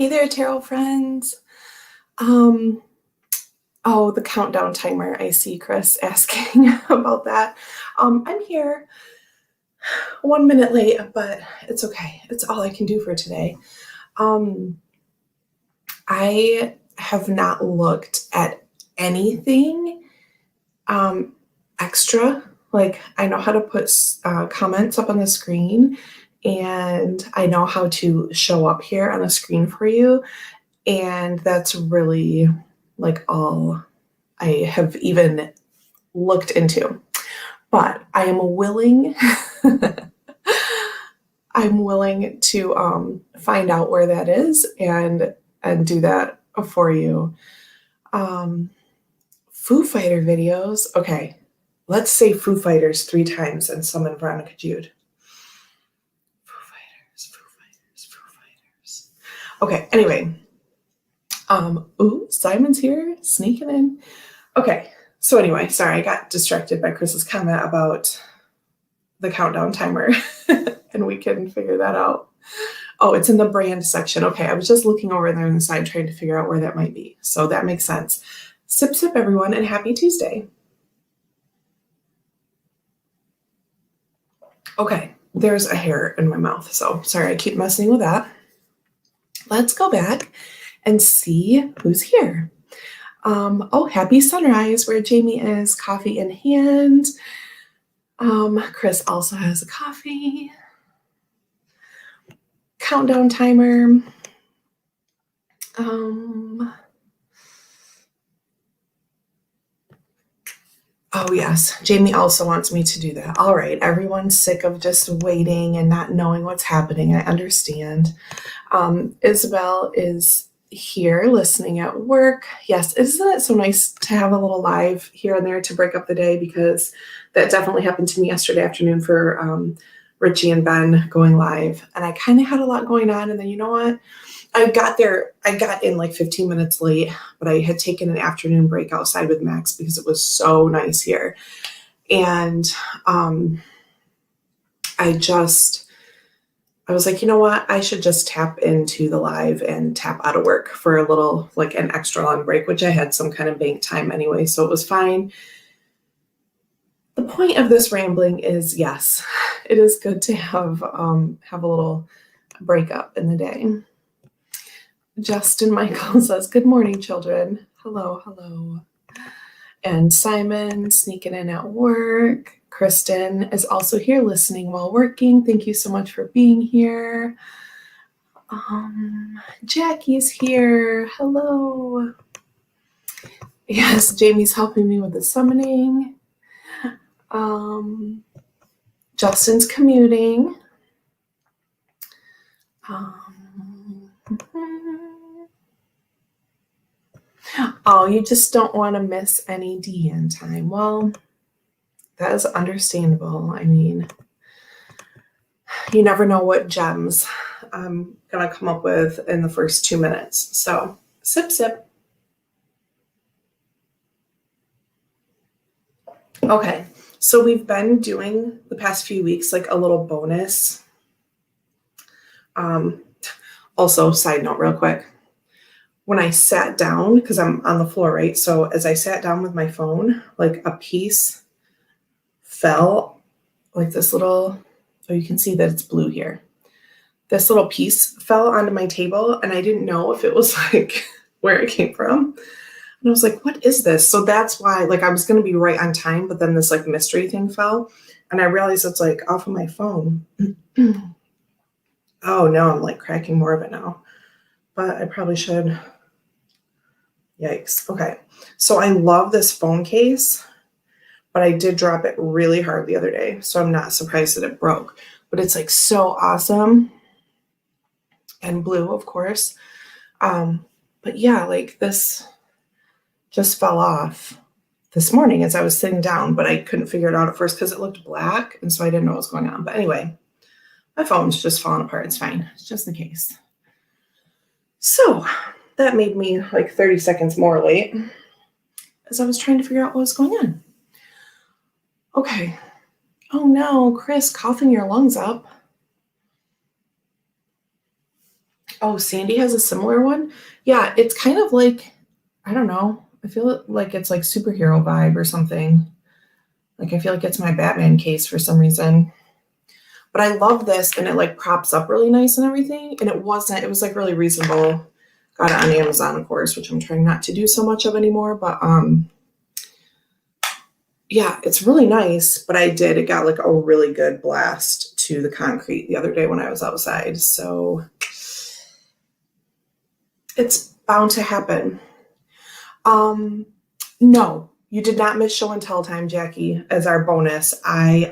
Hey there, tarot friends. Oh, the countdown timer. I see Chris asking about that. I'm here 1 minute late, but it's okay. It's all I can do for today. I have not looked at anything extra. Like, I know how to put comments up on the screen, and I know how to show up here on the screen for you. And that's really like all I have even looked into. But I am willing, I'm willing to find out where that is and do that for you. Foo Fighter videos. Okay, let's say Foo Fighters 3 times and summon Veronica Jude. Foo Fighters, Foo Fighters, Foo Fighters. Okay, anyway. Ooh, Simon's here, sneaking in. Okay, so anyway, sorry, I got distracted by Chris's comment about the countdown timer, and we can figure that out. Oh, it's in the brand section. Okay, I was just looking over there on the side trying to figure out where that might be. So that makes sense. Sip, sip, everyone, and happy Tuesday. Okay, there's a hair in my mouth, so sorry, I keep messing with that. Let's go back and see who's here. Oh, happy sunrise where Jamie is, coffee in hand. Chris also has a coffee. Countdown timer. Oh yes, Jamie also wants me to do that. All right, everyone's sick of just waiting and not knowing what's happening. I understand. Isabel is here listening at work. Yes, isn't it so nice to have a little live here and there to break up the day, because that definitely happened to me yesterday afternoon for Richie and Ben going live. And I kind of had a lot going on, and then you know what? I got in like 15 minutes late, but I had taken an afternoon break outside with Max because it was so nice here. And I was like, you know what? I should just tap into the live and tap out of work for a little, like an extra long break, which I had some kind of bank time anyway, so it was fine. The point of this rambling is, yes, it is good to have a little break up in the day. Justin Michael says, good morning, children. Hello, hello. And Simon sneaking in at work. Kristen is also here listening while working. Thank you so much for being here. Jackie's here. Hello. Yes, Jamie's helping me with the summoning. Justin's commuting. Oh, you just don't want to miss any DN time. Well, that is understandable. I mean, you never know what gems I'm going to come up with in the first 2 minutes. So, sip, sip. Okay, so we've been doing the past few weeks like a little bonus. Also, side note real quick. When I sat down, because I'm on the floor, right? So as I sat down with my phone, like a piece fell, like this little, oh, you can see that it's blue here. This little piece fell onto my table, and I didn't know if it was like where it came from. And I was like, what is this? So that's why, like, I was going to be right on time, but then this like mystery thing fell, and I realized it's like off of my phone. Oh no, I'm like cracking more of it now, but I probably should. Yikes. Okay. So I love this phone case, but I did drop it really hard the other day, so I'm not surprised that it broke. But it's like so awesome. And blue, of course. But yeah, like this just fell off this morning as I was sitting down, but I couldn't figure it out at first because it looked black, and so I didn't know what was going on. But anyway, my phone's just falling apart. It's fine. It's just the case. So that made me like 30 seconds more late as I was trying to figure out what was going on. Okay. Oh no, Chris, coughing your lungs up. Oh, Sandy has a similar one. Yeah, it's kind of like, I don't know. I feel like it's like superhero vibe or something. Like I feel like it's my Batman case for some reason. But I love this and it like props up really nice and everything. And it was like really reasonable. Got it on Amazon, of course, which I'm trying not to do so much of anymore. But yeah, it's really nice. But it got like a really good blast to the concrete the other day when I was outside. So it's bound to happen. No, you did not miss show and tell time, Jackie, as our bonus. I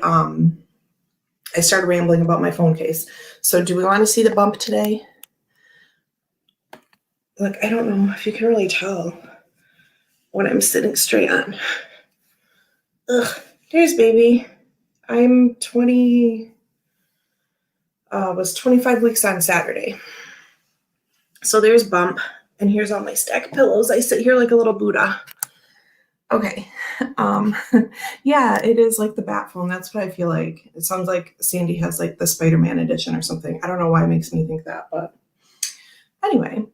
started rambling about my phone case. So do we want to see the bump today? Look, I don't know if you can really tell what I'm sitting straight on. Ugh, there's baby. I'm 20, was 25 weeks on Saturday. So there's bump, and here's all my stack of pillows. I sit here like a little Buddha. Okay. Yeah, it is like the bat phone. That's what I feel like. It sounds like Sandy has like the Spider-Man edition or something. I don't know why it makes me think that, but anyway.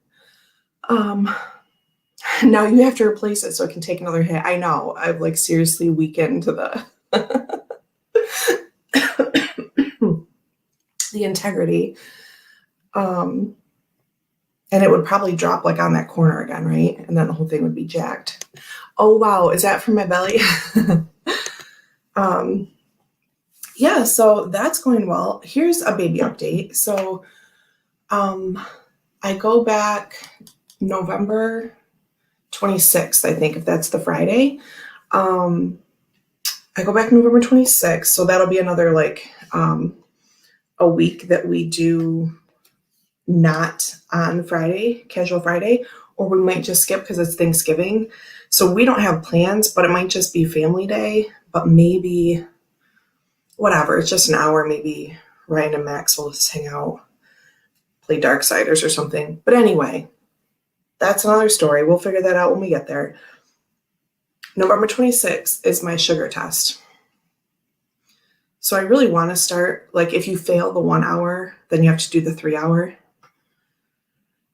Now you have to replace it so it can take another hit. I know. I've like seriously weakened the the integrity. And it would probably drop like on that corner again, right? And then the whole thing would be jacked. Oh wow, is that from my belly? Yeah, so that's going well. Here's a baby update. So I go back November 26th, I think, if that's the Friday. I go back November 26th, so that'll be another like a week that we do not on Friday, casual Friday, or we might just skip because it's Thanksgiving. So we don't have plans, but it might just be family day, but maybe whatever. It's just an hour, maybe Ryan and Max will just hang out, play Darksiders or something. But anyway, that's another story. We'll figure that out when we get there. November 26th is my sugar test. So I really want to start, like if you fail the 1 hour, then you have to do the 3 hour.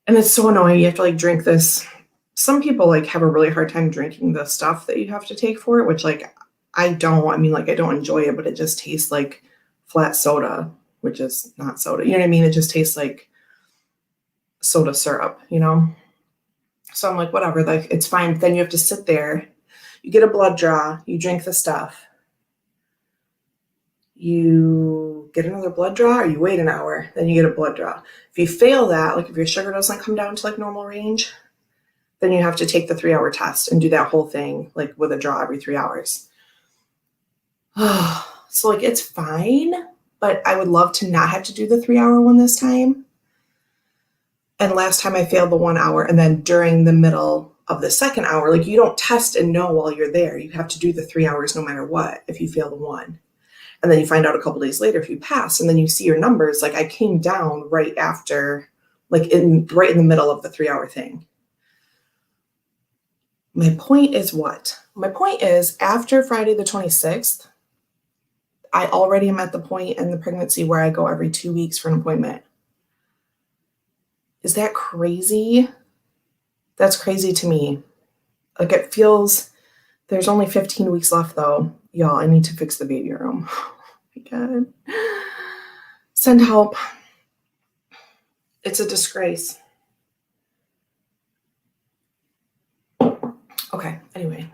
And it's so annoying. You have to like drink this. Some people like have a really hard time drinking the stuff that you have to take for it, which like I don't. I mean, like I don't enjoy it, but it just tastes like flat soda, which is not soda. You know what I mean? It just tastes like soda syrup, you know? So I'm like, whatever, like it's fine. But then you have to sit there. You get a blood draw. You drink the stuff. You get another blood draw or you wait an hour, then you get a blood draw. If you fail that, like if your sugar doesn't come down to like normal range, then you have to take the 3 hour test and do that whole thing like with a draw every 3 hours. So like it's fine, but I would love to not have to do the 3 hour one this time. And last time I failed the 1 hour, and then during the middle of the second hour, like you don't test and know while you're there. You have to do the 3 hours no matter what if you fail the one. And then you find out a couple days later if you pass, and then you see your numbers. Like I came down right after, like right in the middle of the 3 hour thing. My point is what? My point is after Friday the 26th, I already am at the point in the pregnancy where I go every 2 weeks for an appointment. Is that crazy? That's crazy to me. Like it feels, there's only 15 weeks left though. Y'all, I need to fix the baby room. Oh my God. Send help. It's a disgrace. Okay, anyway.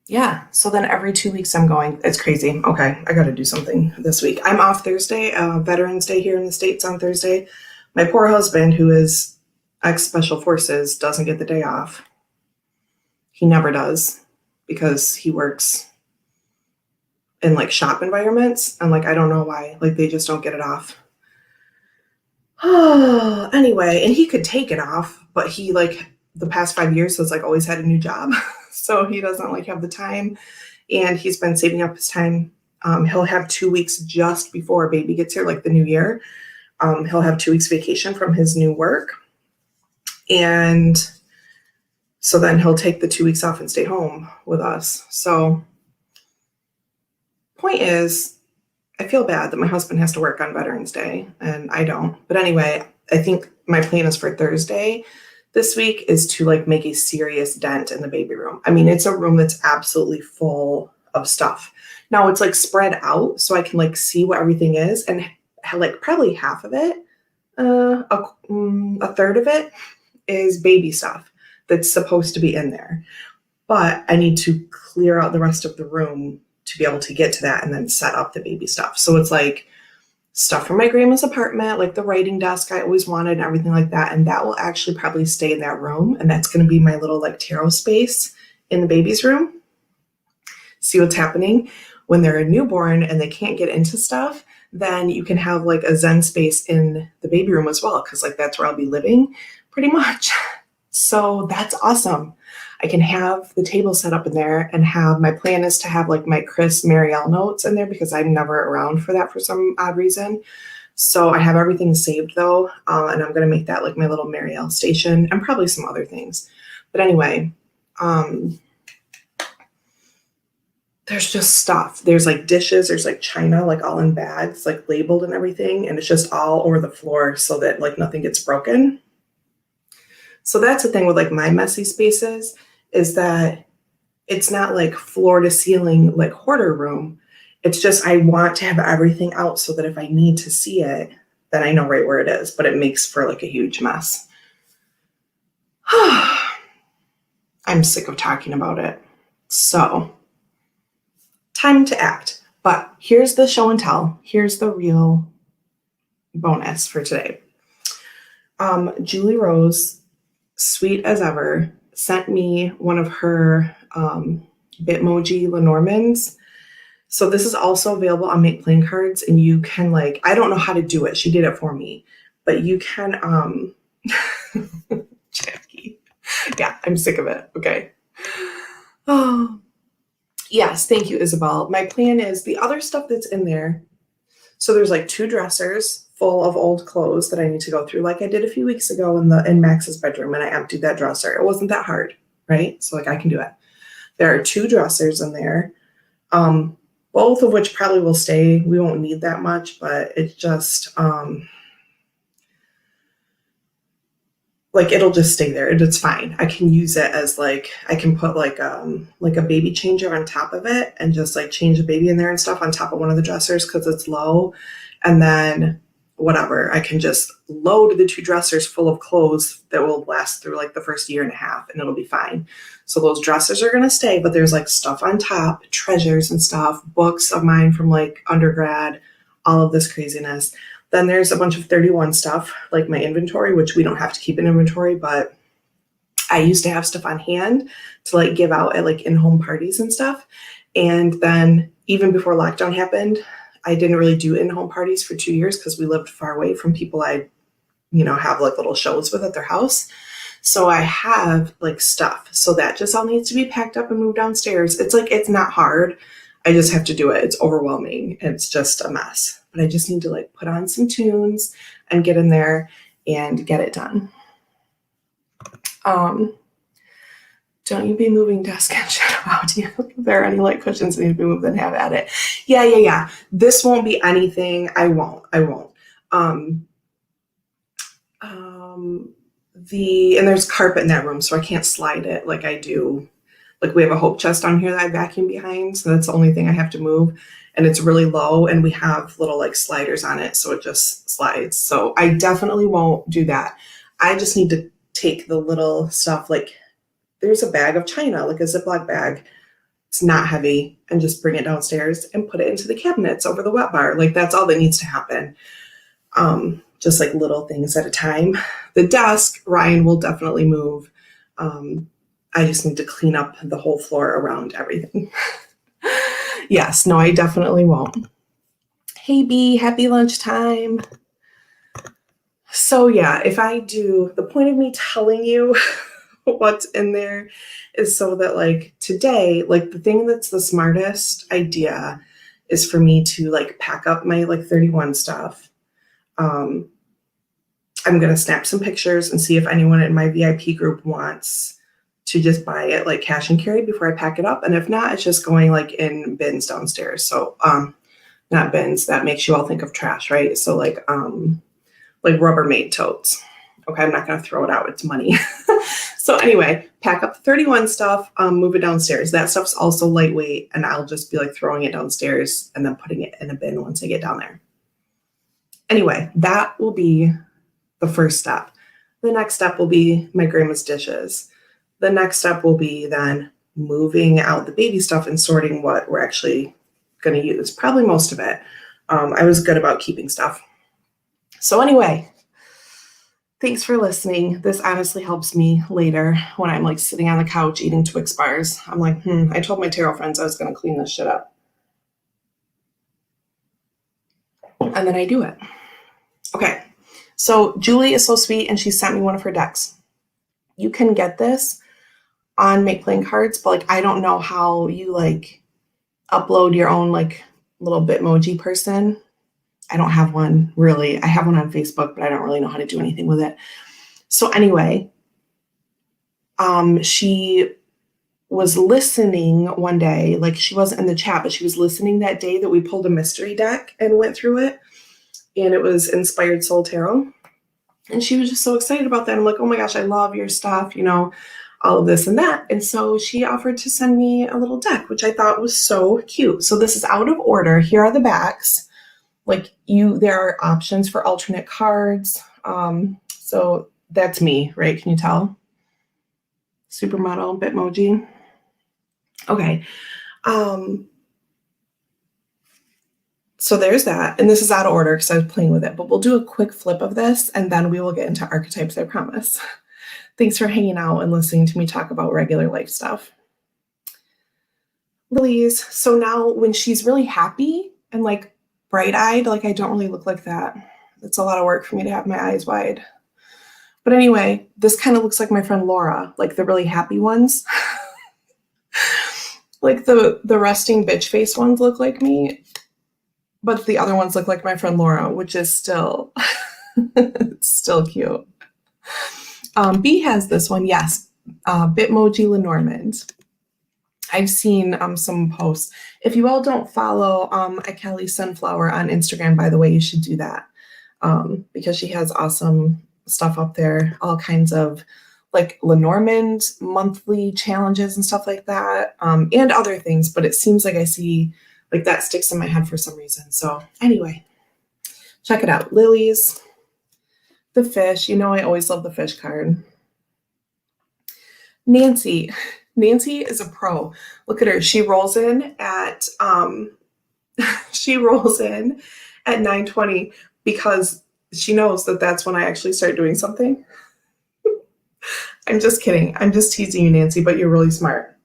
Yeah, so then every 2 weeks I'm going. It's crazy. Okay, I got to do something this week. I'm off Thursday, Veterans Day here in the States on Thursday. My poor husband, who is ex-Special Forces, doesn't get the day off. He never does because he works in like shop environments. And like, I don't know why, like they just don't get it off. Oh, anyway, and he could take it off, but he like the past 5 years has like always had a new job. So he doesn't like have the time, and he's been saving up his time. He'll have 2 weeks just before a baby gets here, like the new year. He'll have 2 weeks vacation from his new work. And so then he'll take the 2 weeks off and stay home with us. So point is, I feel bad that my husband has to work on Veterans Day and I don't. But anyway, I think my plan is for Thursday this week is to like make a serious dent in the baby room. I mean, it's a room that's absolutely full of stuff. Now it's like spread out so I can like see what everything is, and like probably half of it, a third of it is baby stuff that's supposed to be in there. But I need to clear out the rest of the room to be able to get to that and then set up the baby stuff. So it's like stuff from my grandma's apartment, like the writing desk I always wanted and everything like that. And that will actually probably stay in that room. And that's going to be my little like tarot space in the baby's room. See what's happening when they're a newborn and they can't get into stuff. Then you can have like a Zen space in the baby room as well. Cause like that's where I'll be living pretty much. So that's awesome. I can have the table set up in there and have, my plan is to have like my Chris Marielle notes in there because I'm never around for that for some odd reason. So I have everything saved though. And I'm going to make that like my little Marielle station and probably some other things. But anyway, there's just stuff. There's like dishes, there's like china, like all in bags, like labeled and everything. And it's just all over the floor so that like nothing gets broken. So that's the thing with like my messy spaces is that it's not like floor to ceiling, like hoarder room. It's just, I want to have everything out so that if I need to see it, then I know right where it is, but it makes for like a huge mess. I'm sick of talking about it. So time to act, but here's the show and tell. Here's the real bonus for today. Julie Rose, sweet as ever, sent me one of her Bitmoji Lenormands. So this is also available on Make Playing Cards, and you can like, I don't know how to do it. She did it for me, but you can, Jackie. Yeah, I'm sick of it. Okay. Oh, yes. Thank you, Isabel. My plan is the other stuff that's in there. So there's like 2 dressers full of old clothes that I need to go through, like I did a few weeks ago in Max's bedroom, and I emptied that dresser. It wasn't that hard, right? So like I can do it. There are 2 dressers in there, both of which probably will stay. We won't need that much, but it's just like it'll just stay there. It's fine. I can use it as like, I can put like a baby changer on top of it and just like change the baby in there and stuff on top of one of the dressers because it's low. And then whatever, I can just load the 2 dressers full of clothes that will last through like the first year and a half and it'll be fine. So those dressers are going to stay, but there's like stuff on top, treasures and stuff, books of mine from like undergrad, all of this craziness. Then there's a bunch of 31 stuff, like my inventory, which we don't have to keep in inventory, but I used to have stuff on hand to like give out at like in-home parties and stuff. And then even before lockdown happened, I didn't really do in-home parties for 2 years because we lived far away from people I, have like little shows with at their house. So I have like stuff. So that just all needs to be packed up and moved downstairs. It's like, it's not hard. I just have to do it. It's overwhelming. It's just a mess. But I just need to like put on some tunes and get in there and get it done. Don't you be moving desk and shit about you. If there are any light cushions that need to be moved, then have at it. Yeah. This won't be anything. I won't. And there's carpet in that room, so I can't slide it like I do. Like we have a hope chest on here that I vacuum behind, so that's the only thing I have to move. And it's really low, and we have little like sliders on it, so it just slides. So I definitely won't do that. I just need to take the little stuff, like there's a bag of china, like a Ziploc bag. It's not heavy, and just bring it downstairs and put it into the cabinets over the wet bar. Like that's all that needs to happen. Just like little things at a time. The desk, Ryan will definitely move. I just need to clean up the whole floor around everything. Yes, no, I definitely won't. Hey B, happy lunchtime. So yeah, if I do, the point of me telling you what's in there is so that like today, like the thing that's the smartest idea is for me to like pack up my like 31 stuff. I'm going to snap some pictures and see if anyone in my VIP group wants to just buy it like cash and carry before I pack it up. And if not, it's just going like in bins downstairs. So, not bins, that makes you all think of trash, right? So like like Rubbermaid totes. Okay, I'm not going to throw it out. It's money. So anyway, pack up the 31 stuff, move it downstairs. That stuff's also lightweight, and I'll just be like throwing it downstairs and then putting it in a bin once I get down there. Anyway, that will be the first step. The next step will be my grandma's dishes. The next step will be then moving out the baby stuff and sorting what we're actually going to use. Probably most of it. I was good about keeping stuff. So anyway, thanks for listening. This honestly helps me later when I'm like sitting on the couch eating Twix bars. I'm like, I told my tarot friends I was going to clean this shit up. And then I do it. Okay. So Julie is so sweet and she sent me one of her decks. You can get this on Make Playing Cards, but like I don't know how you like upload your own like little Bitmoji person. I don't have one really. I have one on Facebook, but I don't really know how to do anything with it. So anyway, she was listening one day, like she wasn't in the chat, but she was listening that day that we pulled a mystery deck and went through it. And it was Inspired Soul Tarot. And she was just so excited about that. I'm like, oh my gosh, I love your stuff, you know, all of this and that. And so she offered to send me a little deck, which I thought was so cute. So this is out of order. Here are the backs. Like there are options for alternate cards. So that's me, right? Can you tell? Supermodel, Bitmoji. Okay. So there's that. And this is out of order because I was playing with it, but we'll do a quick flip of this and then we will get into archetypes, I promise. Thanks for hanging out and listening to me talk about regular life stuff. Lily's. So now when she's really happy and like bright-eyed, like I don't really look like that. It's a lot of work for me to have my eyes wide. But anyway, this kind of looks like my friend Laura, like the really happy ones. Like the resting bitch face ones look like me, but the other ones look like my friend Laura, which is still, it's still cute. B has this one, yes, Bitmoji Lenormand. I've seen some posts. If you all don't follow Kelly Sunflower on Instagram, by the way, you should do that because she has awesome stuff up there, all kinds of like Lenormand monthly challenges and stuff like that, and other things. But it seems like I see like that sticks in my head for some reason. So anyway, check it out. Lily's, the fish. You know I always love the fish card. Nancy. Nancy is a pro. Look at her. She rolls in at 9:20 because she knows that that's when I actually start doing something. I'm just kidding. I'm just teasing you, Nancy, but you're really smart.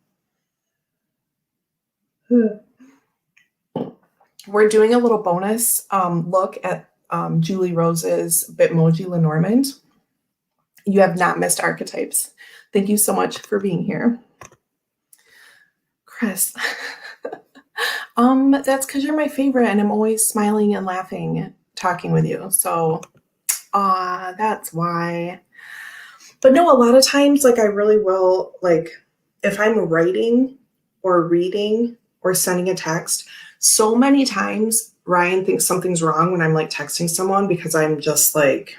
We're doing a little bonus look at Julie Rose's Bitmoji Lenormand. You have not missed archetypes. Thank you so much for being here. Chris, that's because you're my favorite and I'm always smiling and laughing, talking with you. So, that's why. But no, a lot of times, like I really will, like if I'm writing or reading or sending a text, so many times Ryan thinks something's wrong when I'm like texting someone because I'm just like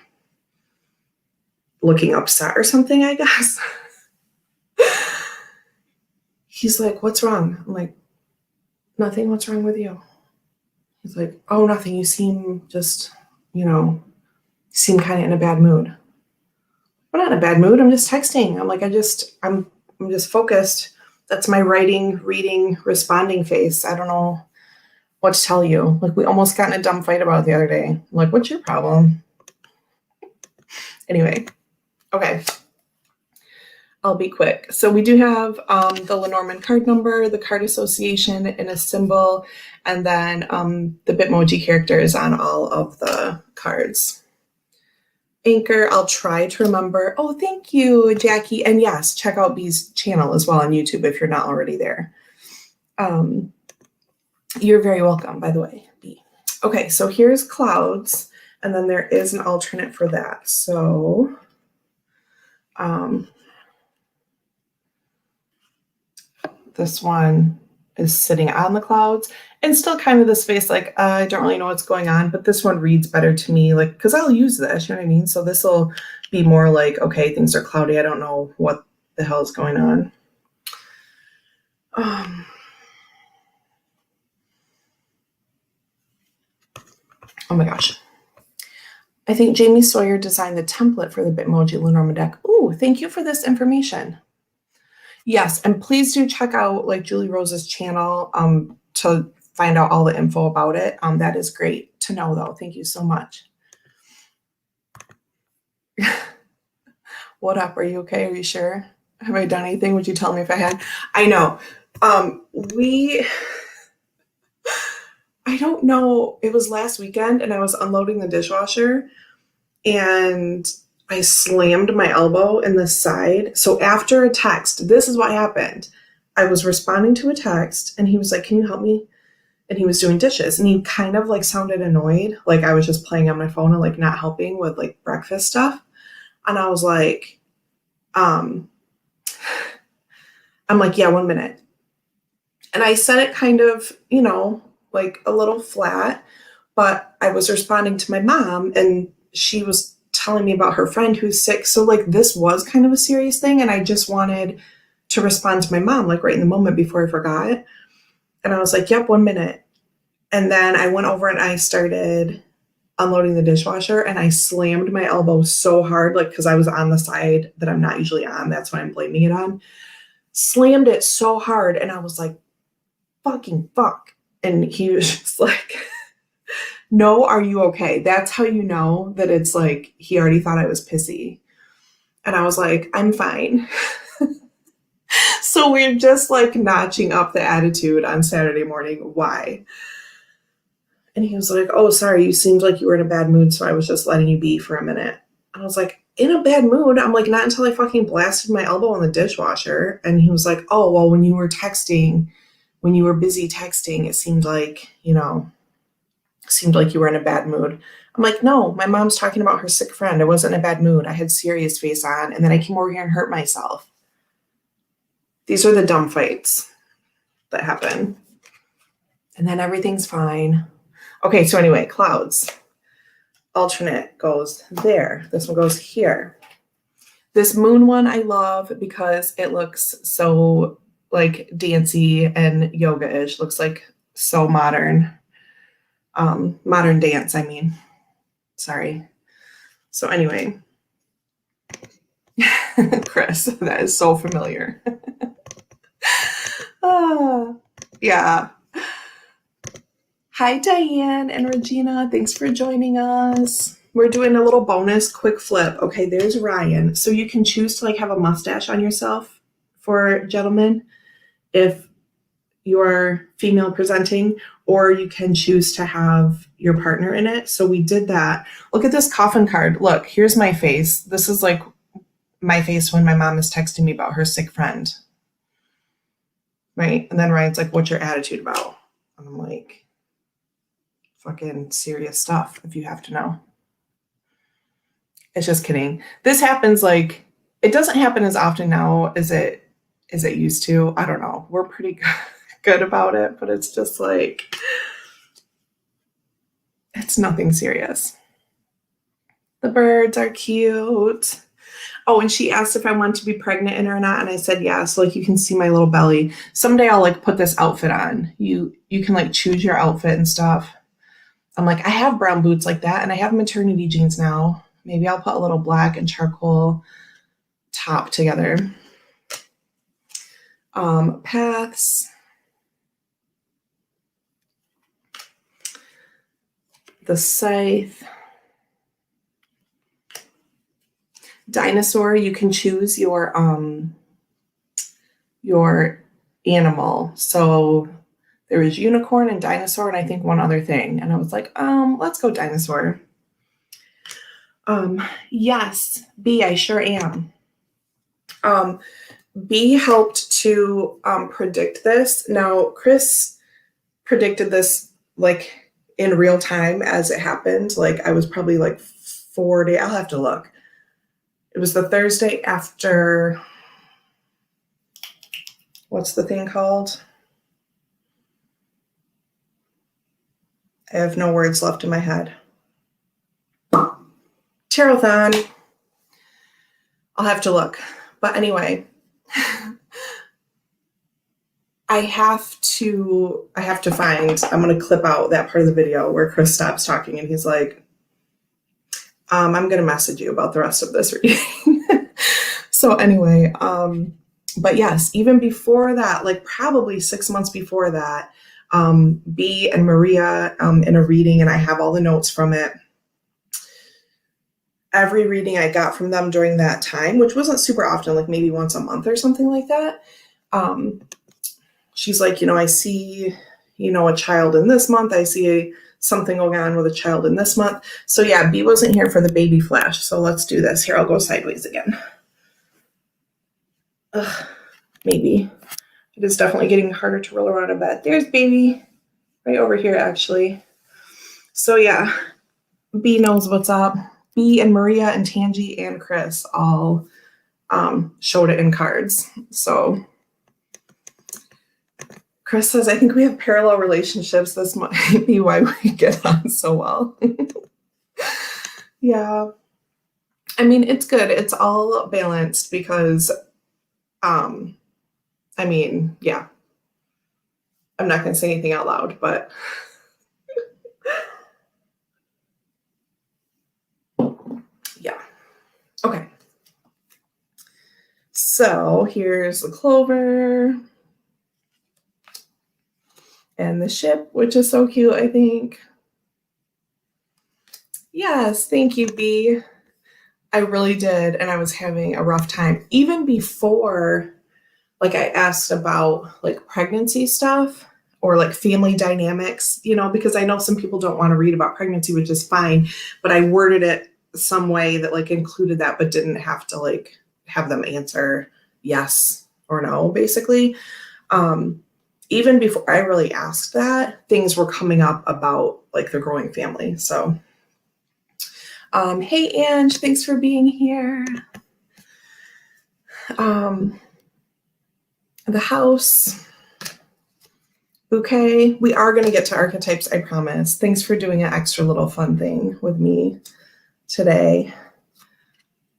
looking upset or something, I guess. He's like, what's wrong? I'm like, nothing. What's wrong with you? He's like, oh, nothing. You seem just, you seem kind of in a bad mood. I'm not in a bad mood. I'm just texting. I'm like, I'm just focused. That's my writing, reading, responding face. I don't know what to tell you. Like we almost got in a dumb fight about it the other day. I'm like, what's your problem? Anyway, okay. I'll be quick. So we do have the Lenormand card number, the card association, and a symbol, and then the Bitmoji characters on all of the cards. Anchor, I'll try to remember. Oh, thank you, Jackie. And yes, check out B's channel as well on YouTube if you're not already there. You're very welcome, by the way, B. Okay, so here's clouds, and then there is an alternate for that. So this one is sitting on the clouds, and still kind of this face like, I don't really know what's going on, but this one reads better to me, like, because I'll use this, you know what I mean? So this will be more like, okay, things are cloudy. I don't know what the hell is going on. Oh my gosh. I think Jamie Sawyer designed the template for the Bitmoji Lenormand deck. Ooh, thank you for this information. Yes, and please do check out like Julie Rose's channel to find out all the info about it. That is great to know though. Thank you so much. What up? Are you okay? Are you sure? Have I done anything? Would you tell me if I had? I know. I don't know. It was last weekend and I was unloading the dishwasher and I slammed my elbow in the side. So after a text, this is what happened. I was responding to a text and he was like, can you help me? And he was doing dishes and he kind of like sounded annoyed. Like I was just playing on my phone and like not helping with like breakfast stuff. And I was like, I'm like, yeah, 1 minute. And I said it kind of, you know, like a little flat, but I was responding to my mom and she was telling me about her friend who's sick. So like this was kind of a serious thing. And I just wanted to respond to my mom, like right in the moment before I forgot. And I was like, yep, 1 minute. And then I went over and I started unloading the dishwasher and I slammed my elbow so hard, like, cause I was on the side that I'm not usually on. That's what I'm blaming it on. Slammed it so hard. And I was like, fucking fuck. And he was just like, no, are you okay? That's how you know that it's like, he already thought I was pissy. And I was like, I'm fine. So we're just like notching up the attitude on Saturday morning. Why? And he was like, oh, sorry, you seemed like you were in a bad mood. So I was just letting you be for a minute. I was like, in a bad mood? I'm like, not until I fucking blasted my elbow in the dishwasher. And he was like, oh, well, when you were busy texting, it seemed like, you were in a bad mood. I'm like, no, my mom's talking about her sick friend. I wasn't in a bad mood. I had serious face on. And then I came over here and hurt myself. These are the dumb fights that happen. And then everything's fine. Okay, so anyway, clouds. Alternate goes there. This one goes here. This moon one I love because it looks so like dancey and yoga-ish. Looks like so modern. Modern dance, I mean. Sorry. So anyway. Chris, that is so familiar. Yeah. Hi, Diane and Regina. Thanks for joining us. We're doing a little bonus quick flip. Okay, there's Ryan. So you can choose to like have a mustache on yourself for gentlemen if you're female presenting, or you can choose to have your partner in it. So we did that. Look at this coffin card. Look, here's my face. This is like my face when my mom is texting me about her sick friend. Right? And then Ryan's like, what's your attitude about? And I'm like, fucking serious stuff, if you have to know. It's just kidding. This happens like, it doesn't happen as often now as it used to. I don't know. We're pretty good about it, but it's just like, it's nothing serious. The birds are cute. Oh, and she asked if I want to be pregnant in or not. And I said, yeah. So like you can see my little belly. Someday I'll like put this outfit on. You can like choose your outfit and stuff. I'm like, I have brown boots like that. And I have maternity jeans now. Maybe I'll put a little black and charcoal top together. Paths. The scythe. Dinosaur, you can choose your animal. So there was unicorn and dinosaur and I think one other thing. And I was like, let's go dinosaur. Yes, B, I sure am. B helped to predict this. Now, Chris predicted this like in real time as it happened. Like I was probably like 4 days. I'll have to look. It was the Thursday after, what's the thing called? I have no words left in my head. Tarot-thon. I'll have to look. But anyway, I have to find, I'm going to clip out that part of the video where Chris stops talking and he's like, I'm going to message you about the rest of this reading. So anyway, but yes, even before that, like probably 6 months before that, B and Maria in a reading, and I have all the notes from it. Every reading I got from them during that time, which wasn't super often, like maybe once a month or something like that. She's like, I see, a child in this month. I see something going on with a child in this month. So yeah, B wasn't here for the baby flash. So let's do this. Here, I'll go sideways again. Maybe. It is definitely getting harder to roll around a bed. There's baby right over here, actually. So yeah, B knows what's up. B and Maria and Tangi and Chris all showed it in cards. So Chris says, I think we have parallel relationships. This might be why we get on so well. Yeah. I mean, it's good. It's all balanced because, yeah. I'm not going to say anything out loud, but yeah. Okay. So here's the clover. And the ship, which is so cute, I think. Yes, thank you, B. I really did, and I was having a rough time. Even before, like, I asked about, like, pregnancy stuff or, like, family dynamics, because I know some people don't want to read about pregnancy, which is fine, but I worded it some way that, like, included that, but didn't have to, like, have them answer yes or no, basically. Even before I really asked that, things were coming up about like the growing family. So, hey, Ange, thanks for being here. The house, bouquet. We are going to get to archetypes, I promise. Thanks for doing an extra little fun thing with me today.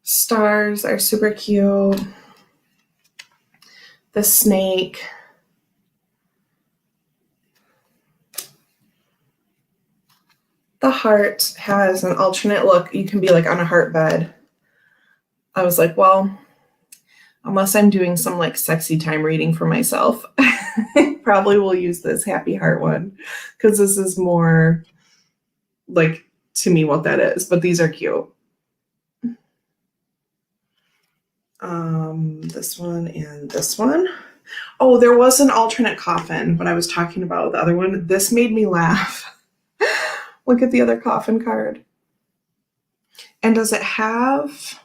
Stars are super cute. The snake. The heart has an alternate look. You can be like on a heart bed. I was like, well, unless I'm doing some like sexy time reading for myself, I probably will use this happy heart one because this is more like to me what that is. But these are cute. This one and this one. Oh, there was an alternate coffin, but I was talking about the other one. This made me laugh. Look at the other coffin card. And does it have,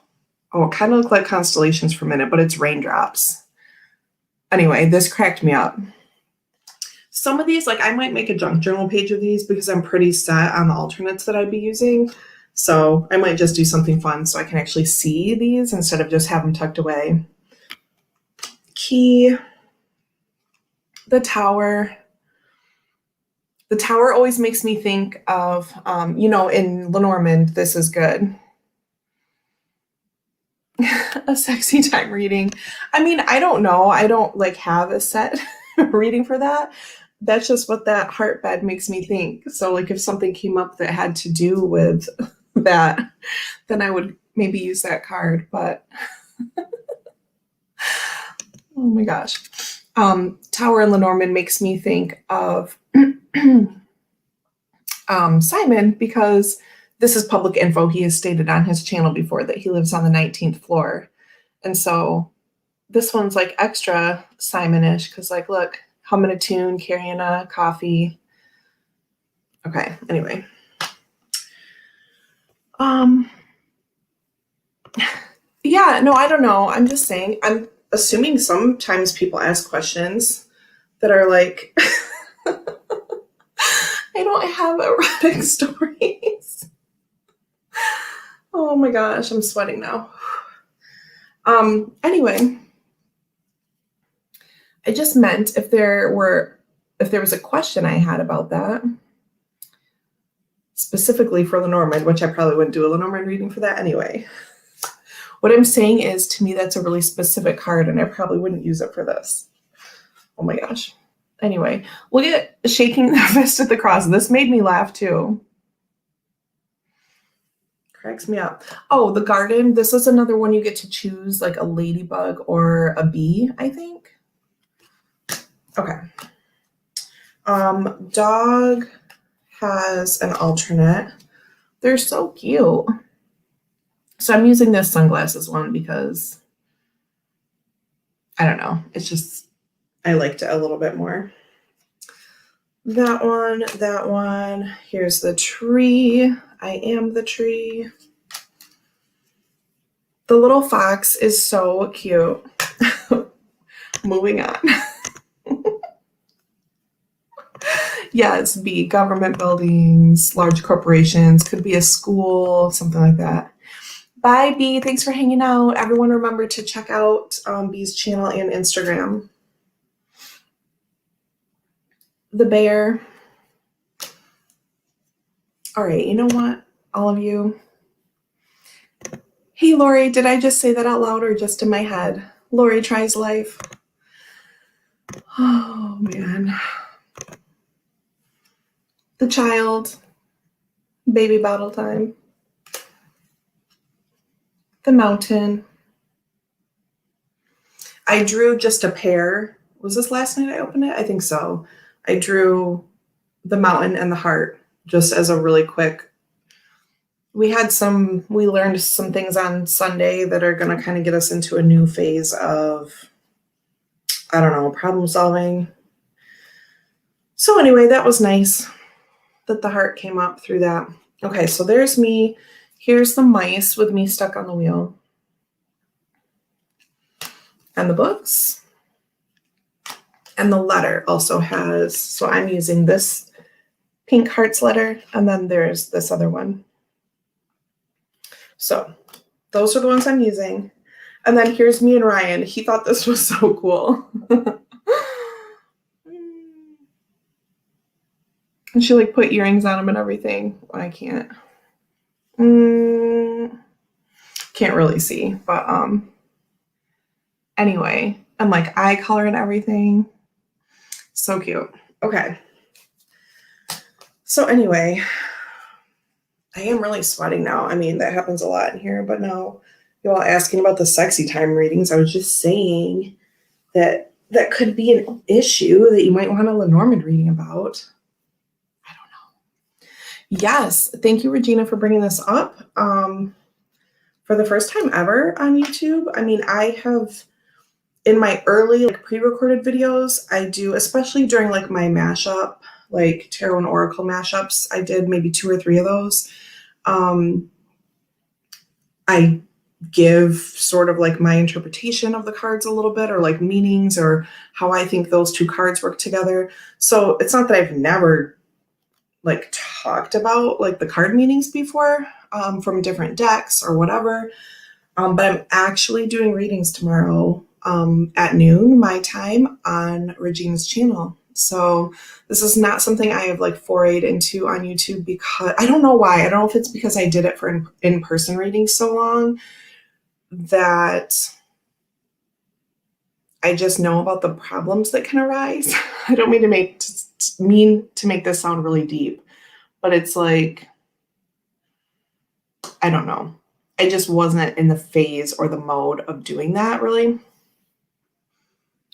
it kind of looked like constellations for a minute, but it's raindrops. Anyway, this cracked me up. Some of these, like I might make a junk journal page of these because I'm pretty set on the alternates that I'd be using. So I might just do something fun so I can actually see these instead of just have them tucked away. Key. The tower. The tower always makes me think of, in Lenormand, this is good. A sexy time reading. I mean, I don't know. I don't like have a set reading for that. That's just what that heart bed makes me think. So like if something came up that had to do with that, then I would maybe use that card. But oh my gosh. Tower in Lenormand makes me think of Simon, because this is public info. He has stated on his channel before that he lives on the 19th floor. And so this one's like extra Simon-ish because like, look, humming a tune, carrying a coffee. Okay, anyway. Yeah, no, I don't know. I'm just saying, I'm assuming sometimes people ask questions that are like, I don't have erotic stories. Oh my gosh, I'm sweating now. Anyway, I just meant if there was a question I had about that, specifically for Lenormand, which I probably wouldn't do a Lenormand reading for that anyway. What I'm saying is, to me, that's a really specific card, and I probably wouldn't use it for this. Oh my gosh. Anyway, look at shaking the fist at the cross. This made me laugh too. Cracks me up. Oh, the garden. This is another one you get to choose, like a ladybug or a bee, I think. Okay. Dog has an alternate. They're so cute. So I'm using this sunglasses one because I don't know. It's just, I liked it a little bit more. That one. Here's the tree. I am the tree. The little fox is so cute. Moving on. Yes, B, government buildings, large corporations, could be a school, something like that. Bye, B. Thanks for hanging out. Everyone remember to check out B's channel and Instagram. The bear. All right, you know what, all of you? Hey, Lori, did I just say that out loud or just in my head? Lori tries life. Oh, man. The child. Baby bottle time. The mountain. I drew just a pair. Was this last night I opened it? I think so. I drew the mountain and the heart just as a really quick. We learned some things on Sunday that are going to kind of get us into a new phase of, I don't know, problem solving. So anyway, that was nice that the heart came up through that. Okay, so there's me. Here's the mice with me stuck on the wheel. And the books. And the letter also has, so I'm using this pink hearts letter, and then there's this other one. So those are the ones I'm using. And then here's me and Ryan. He thought this was so cool. And she like put earrings on him and everything. I can't. Can't really see, but anyway, and like eye color and everything. So cute. Okay. So anyway, I am really sweating now. I mean, that happens a lot in here, but no, you all asking about the sexy time readings. I was just saying that that could be an issue that you might want a Lenormand reading about. I don't know. Yes. Thank you, Regina, for bringing this up. For the first time ever on YouTube. I mean, I have in my early like pre-recorded videos, I do, especially during like my mashup, like tarot and oracle mashups. I did maybe 2 or 3 of those. I give sort of like my interpretation of the cards a little bit, or like meanings, or how I think those 2 cards work together. So it's not that I've never like talked about like the card meanings before from different decks or whatever. But I'm actually doing readings tomorrow at noon my time on Regina's channel. So this is not something I have like forayed into on YouTube because I don't know why. I don't know if it's because I did it for in-person readings so long that I just know about the problems that can arise. I don't mean to make this sound really deep, but it's like, I don't know. I just wasn't in the phase or the mode of doing that really.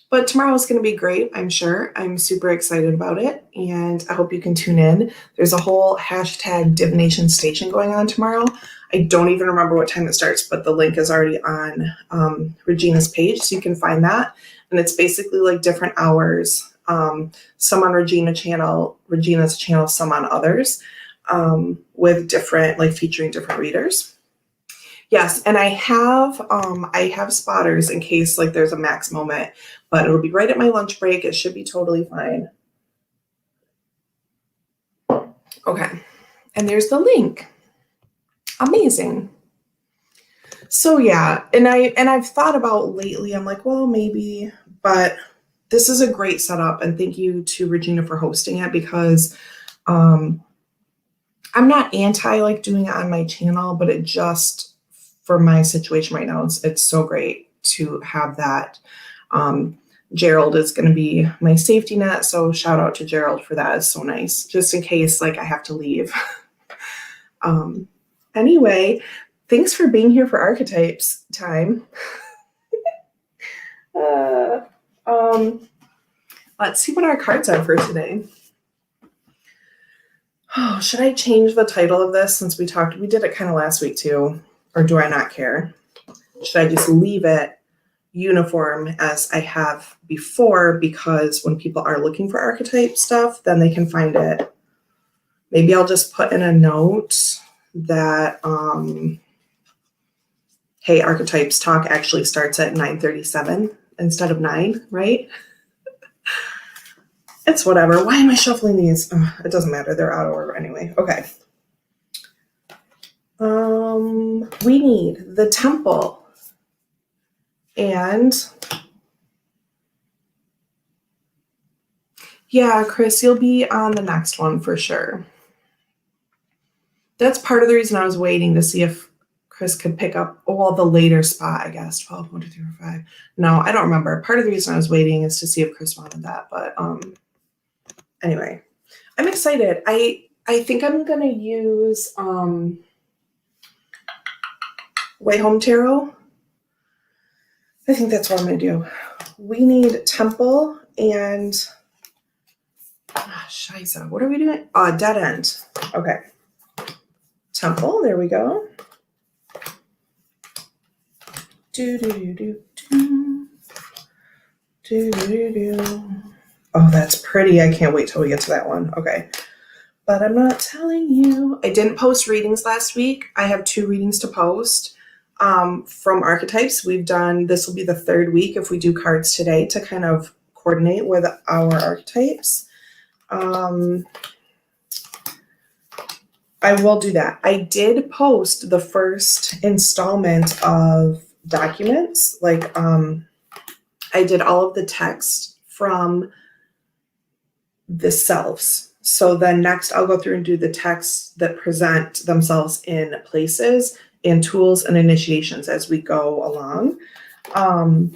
But tomorrow is going to be great, I'm sure. I'm super excited about it, and I hope you can tune in. There's a whole hashtag divination station going on tomorrow. I don't even remember what time it starts, but the link is already on Regina's page, so you can find that. And it's basically like different hours, some on Regina's channel, some on others, with different, like featuring different readers. Yes, and I have spotters in case like there's a max moment, but it'll be right at my lunch break. It should be totally fine. Okay, and there's the link. Amazing. So yeah, and I've thought about lately, I'm like, well, maybe, but this is a great setup, and thank you to Regina for hosting it because I'm not anti like doing it on my channel, but it just, for my situation right now, it's so great to have that. Gerald is going to be my safety net. So shout out to Gerald for that. It's so nice. Just in case like I have to leave. Anyway, thanks for being here for Archetypes time. Let's see what our cards are for today. Oh, should I change the title of this since we did it kind of last week too, or do I not care? Should I just leave it uniform as I have before, because when people are looking for archetype stuff, then they can find it. Maybe I'll just put in a note that, hey, Archetypes talk actually starts at 9:37 instead of 9, right? It's whatever. Why am I shuffling these? Oh, it doesn't matter. They're out of order anyway. Okay. We need the Temple and yeah, Chris, you'll be on the next one for sure. That's part of the reason I was waiting to see if Chris could pick up, the later spot, I guess. 12, 1, 2, 3, 4, 5. No, I don't remember. Part of the reason I was waiting is to see if Chris wanted that. But anyway, I'm excited. I think I'm going to use Way Home Tarot. I think that's what I'm going to do. We need Temple and Shiza. What are we doing? Dead End. Okay. Temple. There we go. Oh, that's pretty. I can't wait till we get to that one. Okay. But I'm not telling you. I didn't post readings last week. I have 2 readings to post from Archetypes. This will be the 3rd week if we do cards today to kind of coordinate with our archetypes. I will do that. I did post the first installment of documents. Like I did all of the text from the selves. So then next I'll go through and do the texts that present themselves in places and tools and initiations as we go along. And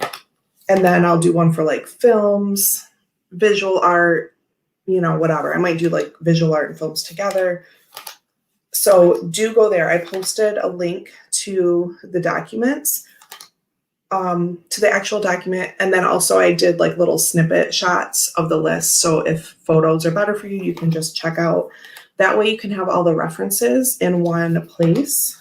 then I'll do one for like films, visual art, whatever. I might do like visual art and films together. So do go there. I posted a link to the documents, to the actual document. And then also I did like little snippet shots of the list. So if photos are better for you, you can just check out. That way you can have all the references in one place.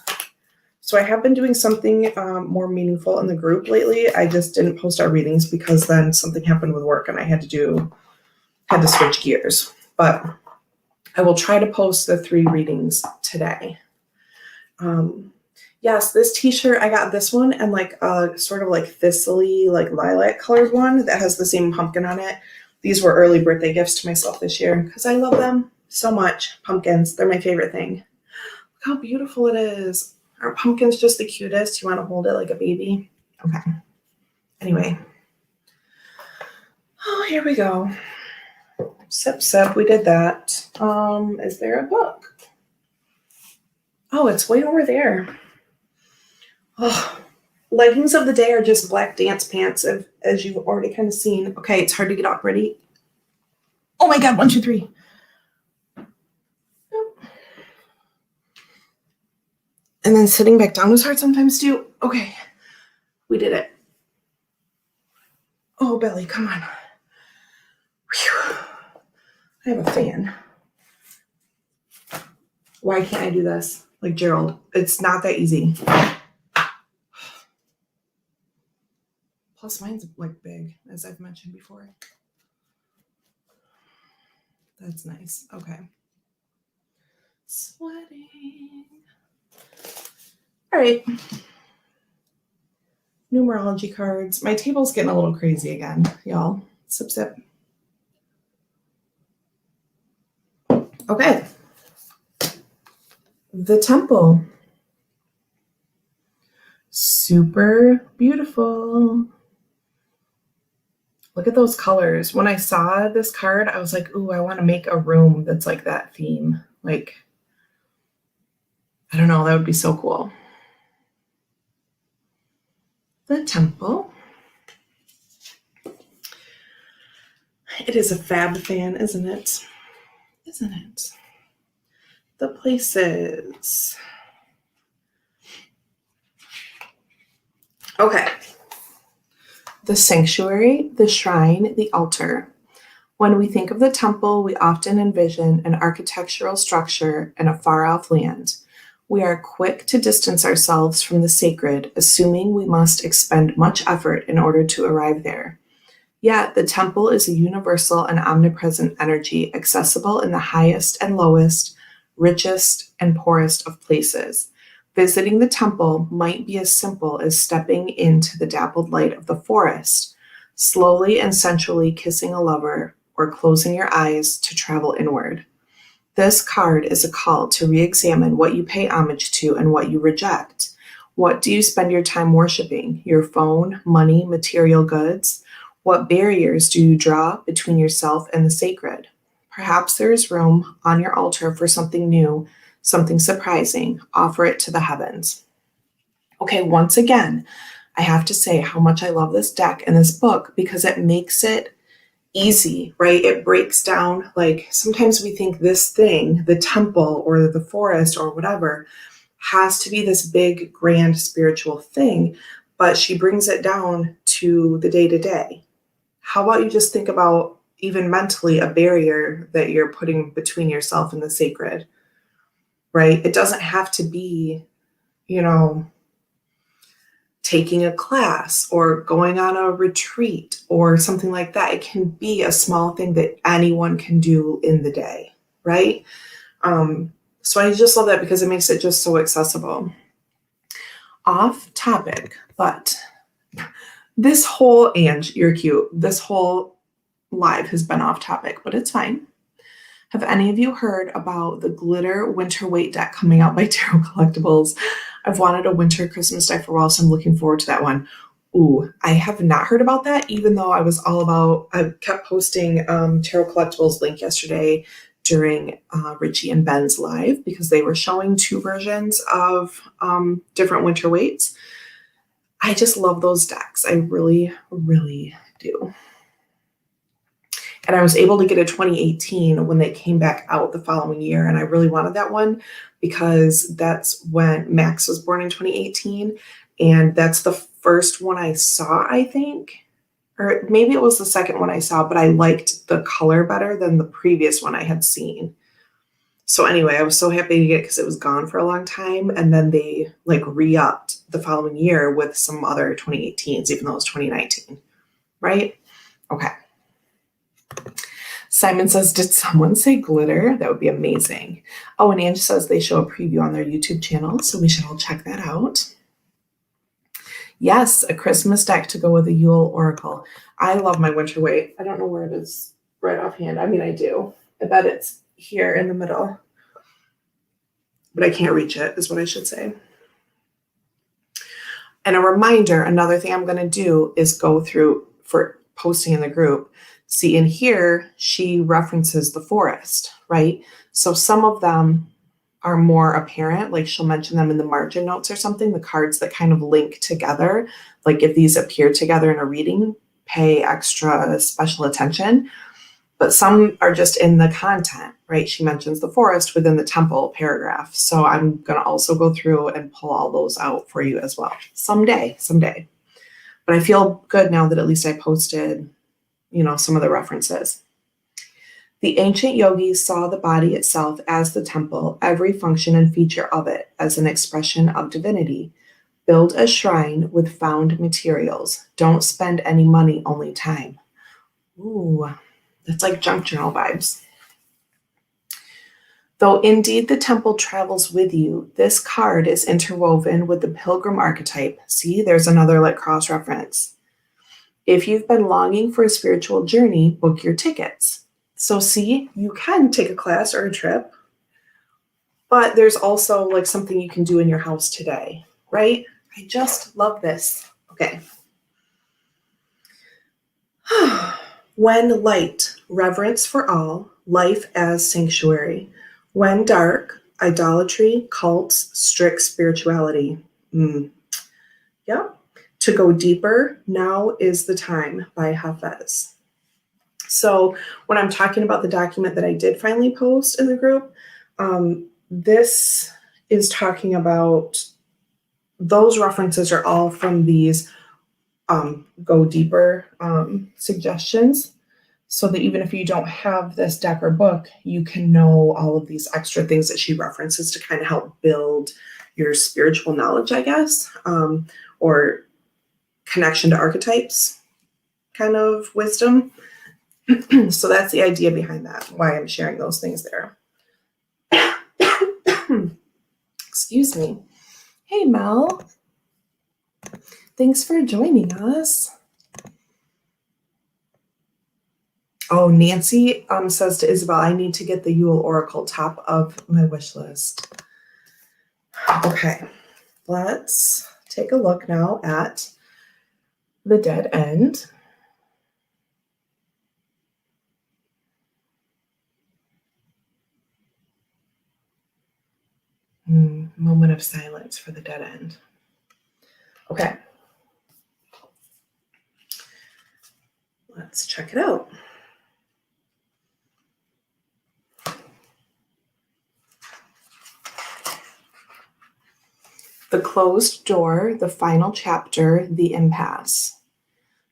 So I have been doing something more meaningful in the group lately. I just didn't post our readings because then something happened with work and I had to switch gears. But I will try to post the 3 readings today. Yes, this t-shirt, I got this one and like a sort of like thistle-y, like lilac colored one that has the same pumpkin on it. These were early birthday gifts to myself this year because I love them so much. Pumpkins, they're my favorite thing. Look how beautiful it is. Are pumpkins just the cutest? You want to hold it like a baby? Okay. Anyway. Oh, here we go. Sip, sip. We did that. Is there a book? Oh, it's way over there. Oh, leggings of the day are just black dance pants, as you've already kind of seen. Okay, it's hard to get up. Ready? Oh my God, 1, 2, 3. And then sitting back down is hard sometimes too. Okay, we did it. Oh, belly, come on. Whew. I have a fan. Why can't I do this? Like Gerald, it's not that easy. Plus mine's like big, as I've mentioned before. That's nice. Okay. Sweating. All right. Numerology cards. My table's getting a little crazy again, y'all. Sip, sip. Okay. The Temple. Super beautiful. Look at those colors. When I saw this card, I was like, ooh, I want to make a room that's like that theme. Like, I don't know, that would be so cool. The temple. It is a fab fan, isn't it? Isn't it? The places. Okay. The sanctuary, the shrine, the altar. When we think of the temple, we often envision an architectural structure in a far off land. We are quick to distance ourselves from the sacred, assuming we must expend much effort in order to arrive there. Yet, the temple is a universal and omnipresent energy, accessible in the highest and lowest, richest and poorest of places. Visiting the temple might be as simple as stepping into the dappled light of the forest, slowly and sensually kissing a lover, or closing your eyes to travel inward. This card is a call to re-examine what you pay homage to and what you reject. What do you spend your time worshiping? Your phone, money, material goods? What barriers do you draw between yourself and the sacred? Perhaps there is room on your altar for something new, something surprising. Offer it to the heavens. Okay, once again, I have to say how much I love this deck and this book because it makes it easy, right? It breaks down, like sometimes we think this thing, the temple or the forest or whatever, has to be this big, grand spiritual thing, but she brings it down to the day to day. How about you just think about even mentally a barrier that you're putting between yourself and the sacred, right? It doesn't have to be, taking a class or going on a retreat or something like that. It can be a small thing that anyone can do in the day, right? So I just love that because it makes it just so accessible. Off topic, but this whole, and you're cute, this whole live has been off topic, but it's fine. Have any of you heard about the glitter winter weight deck coming out by Tarot Collectibles? I've wanted a winter Christmas deck for a while, so I'm looking forward to that one. Ooh, I have not heard about that, even though I kept posting Tarot Collectibles link yesterday during Richie and Ben's live because they were showing two versions of different winter weights. I just love those decks. I really, really do. And I was able to get a 2018 when they came back out the following year. And I really wanted that one because that's when Max was born in 2018. And that's the first one I saw, I think. Or maybe it was the second one I saw, but I liked the color better than the previous one I had seen. So anyway, I was so happy to get it because it was gone for a long time. And then they re-upped the following year with some other 2018s, even though it was 2019. Right? Okay. Simon says, did someone say glitter? That would be amazing. Oh, and Ange says they show a preview on their YouTube channel, so we should all check that out. Yes, a Christmas deck to go with a Yule Oracle. I love my winter weight. I don't know where it is right offhand. I mean, I do. I bet it's here in the middle. But I can't reach it, is what I should say. And a reminder, another thing I'm going to do is go through for posting in the group. See, in here, she references the forest, right? So some of them are more apparent, like she'll mention them in the margin notes or something, the cards that kind of link together. Like if these appear together in a reading, pay extra special attention. But some are just in the content, right? She mentions the forest within the temple paragraph. So I'm going to also go through and pull all those out for you as well. Someday. But I feel good now that at least I posted some of the references. The ancient yogis saw the body itself as the temple, every function and feature of it as an expression of divinity. Build a shrine with found materials. Don't spend any money, only time. Ooh, that's like junk journal vibes. Though indeed the temple travels with you, this card is interwoven with the pilgrim archetype. See, there's another cross-reference. If you've been longing for a spiritual journey, book your tickets. So see, you can take a class or a trip, but there's also something you can do in your house today, right? I just love this. Okay. When light, reverence for all, life as sanctuary. When dark, idolatry, cults, strict spirituality. Yeah. To go deeper, now is the time by Hafez. So when I'm talking about the document that I did finally post in the group, this is talking about, those references are all from these go deeper suggestions, so that even if you don't have this deck or book, you can know all of these extra things that she references to kind of help build your spiritual knowledge, I guess, or connection to archetypes kind of wisdom. So that's the idea behind that, why I'm sharing those things there. Excuse me. Hey, Mel. Thanks for joining us. Oh, Nancy says to Isabel, I need to get the Yule Oracle top of my wish list. Okay, let's take a look now at the dead end. Moment of silence for the dead end. Okay. Let's check it out. The closed door, the final chapter, the impasse.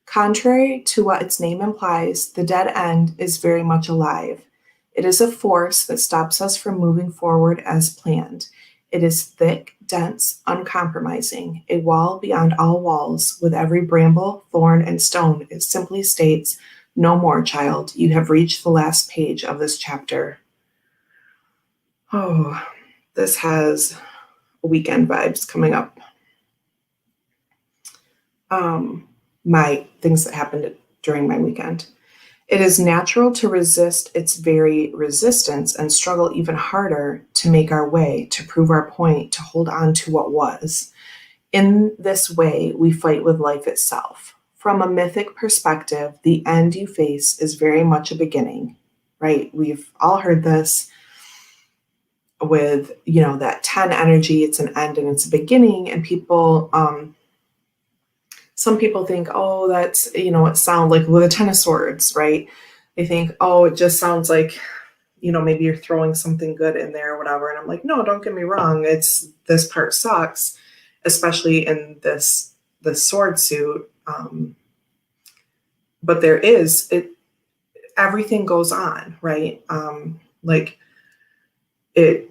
Contrary to what its name implies, the dead end is very much alive. It is a force that stops us from moving forward as planned. It is thick, dense, uncompromising, a wall beyond all walls, with every bramble, thorn, and stone. It simply states, no more, child. You have reached the last page of this chapter. Oh, this has weekend vibes coming up. My things that happened during my weekend. It is natural to resist its very resistance and struggle even harder to make our way, to prove our point, to hold on to what was. In this way, we fight with life itself. From a mythic perspective, the end you face is very much a beginning, right? We've all heard this with, that 10 energy, it's an end and it's a beginning. And people, some people think, oh, that's, it sounds like with a 10 of swords, right? They think, oh, it just sounds like, maybe you're throwing something good in there or whatever. And I'm like, no, don't get me wrong. It's, this part sucks, especially in this sword suit. But there is, everything goes on, right? It